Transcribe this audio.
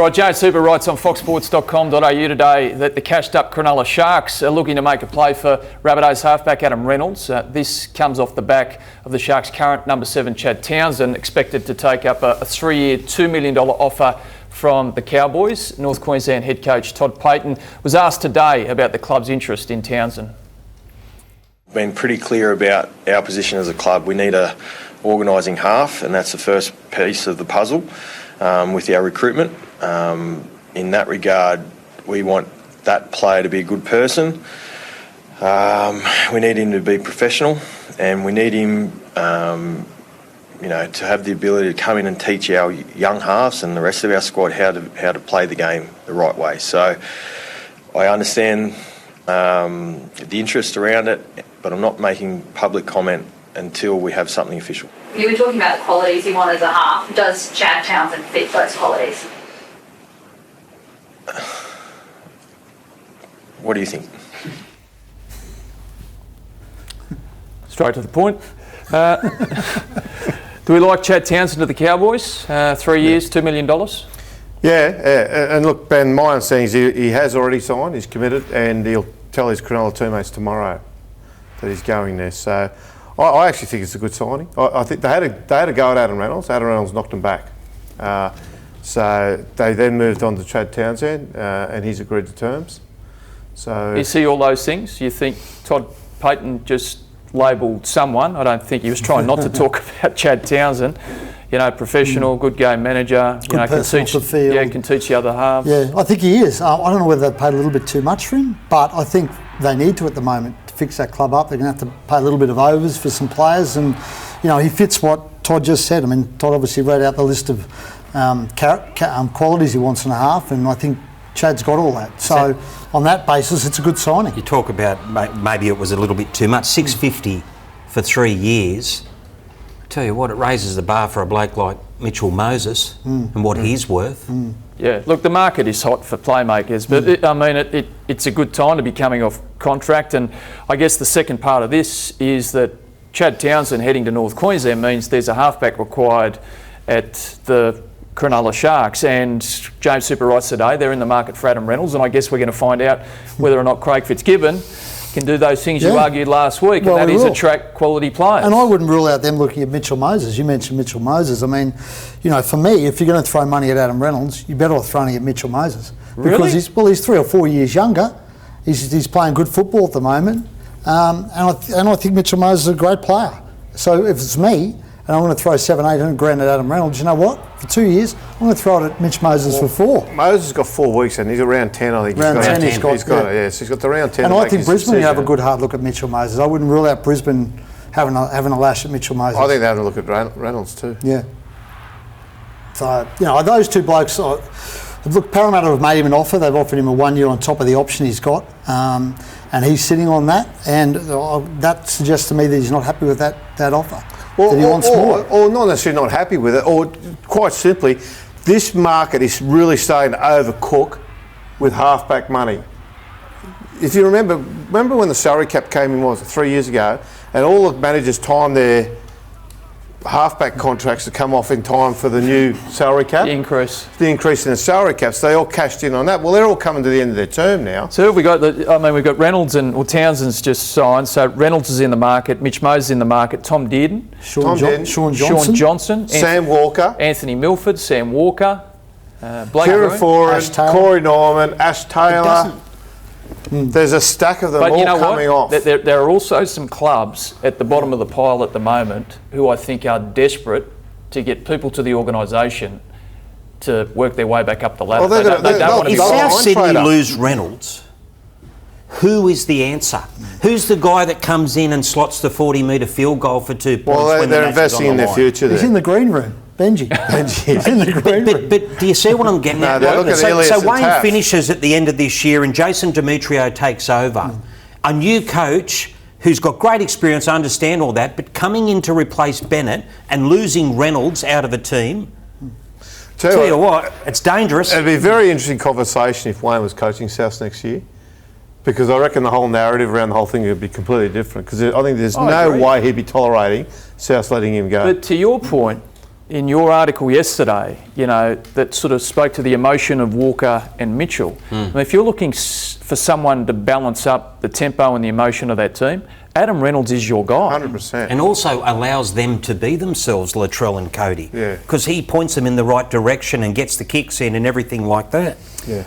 Right, Jay Super writes on foxsports.com.au today that the cashed-up Cronulla Sharks are looking to make a play for Rabbitohs halfback Adam Reynolds. This comes off the back of the Sharks' current number 7 Chad Townsend, expected to take up a 3-year $2 million offer from the Cowboys. North Queensland head coach Todd Payten was asked today about the club's interest in Townsend. Been pretty clear about our position as a club. We need a organising half, and that's the first piece of the puzzle with our recruitment. In that regard, we want that player to be a good person. We need him to be professional, and we need him, to have the ability to come in and teach our young halves and the rest of our squad how to play the game the right way. So I understand the interest around it, but I'm not making public comment until we have something official. You were talking about the qualities you want as a half. Does Chad Townsend fit those qualities? What do you think? Straight to the point. Do we like Chad Townsend to the Cowboys? 3 years, $2 million? Yeah, and look, Ben, my understanding is he has already signed, he's committed, and he'll tell his Cronulla teammates tomorrow that he's going there. So I actually think it's a good signing. I think they had a go at Adam Reynolds. Adam Reynolds knocked him back. So they then moved on to Chad Townsend, and he's agreed to terms. So you see all those things? You think Todd Payten just labelled someone? I don't think he was trying not to talk about Chad Townsend. Professional, good game manager. Good can teach the field. Yeah, can teach the other halves. Yeah, I think he is. I don't know whether they paid a little bit too much for him, but I think they need to at the moment to fix that club up. They're going to have to pay a little bit of overs for some players, and he fits what Todd just said. I mean, Todd obviously read out the list of qualities he wants in a half, and I think Chad's got all that. So on that basis, it's a good signing. You talk about maybe it was a little bit too much. $650 for 3 years. Tell you what, it raises the bar for a bloke like Mitchell Moses and what he's worth. Yeah, look, the market is hot for playmakers, but it's a good time to be coming off contract. And I guess the second part of this is that Chad Townsend heading to North Queensland means there's a halfback required at the Cronulla Sharks, and James Super writes today they're in the market for Adam Reynolds, and I guess we're going to find out whether or not Craig Fitzgibbon can do those things you argued last week, and that is attract quality players. And I wouldn't rule out them looking at Mitchell Moses. You mentioned Mitchell Moses. I mean, for me, if you're going to throw money at Adam Reynolds, you're better off throwing it at Mitchell Moses. Because he's 3 or 4 years younger. He's playing good football at the moment. And I think Mitchell Moses is a great player. So if it's me, and I'm going to throw $700-800 grand at Adam Reynolds, you know what? For 2 years, I'm going to throw it at Mitch Moses for 4. Moses has got 4 weeks, and he's around 10, I think. Round 10 he's got it, yeah. So he's got the round 10. And I think Brisbane will have a good hard look at Mitchell Moses. I wouldn't rule out Brisbane having a lash at Mitchell Moses. I think they have a look at Reynolds too. Yeah. So, those two blokes, look, Parramatta have made him an offer. They've offered him a 1 year on top of the option he's got. And he's sitting on that. And that suggests to me that he's not happy with that offer. Or not necessarily not happy with it, or quite simply, this market is really starting to overcook with halfback money. If you remember when the salary cap came in, 3 years ago, and all the managers timed their halfback contracts to come off in time for the new salary cap. The increase in the salary caps. They all cashed in on that. Well, they're all coming to the end of their term now. So we've got Reynolds Townsend's just signed. So Reynolds is in the market, Mitch Moses is in the market, Tom Dearden, Sean Johnson, Sam Walker, Anthony Milford, Sam Walker, Blake Kieran Foran, Corey Norman, Ash Taylor. There's a stack of them coming off. There are also some clubs at the bottom of the pile at the moment who I think are desperate to get people to the organisation to work their way back up the ladder. If South Sydney lose Reynolds, who is the answer? Who's the guy that comes in and slots the 40-metre field goal for 2 points? Well, they're investing in their future. He's in the green room. Benji. He's in the green room. But do you see what I'm getting at? So Wayne finishes at the end of this year and Jason Demetrio takes over. A new coach who's got great experience, I understand all that, but coming in to replace Bennett and losing Reynolds out of a team, tell you what, it's dangerous. It'd be a very interesting conversation if Wayne was coaching South next year, because I reckon the whole narrative around the whole thing would be completely different, because I think there's no way he'd be tolerating South letting him go. But to your point, in your article yesterday, you know, that sort of spoke to the emotion of Walker and Mitchell. And if you're looking for someone to balance up the tempo and the emotion of that team, Adam Reynolds is your guy. 100%. And also allows them to be themselves, Latrell and Cody. Yeah. Because he points them in the right direction and gets the kicks in and everything like that. Yeah.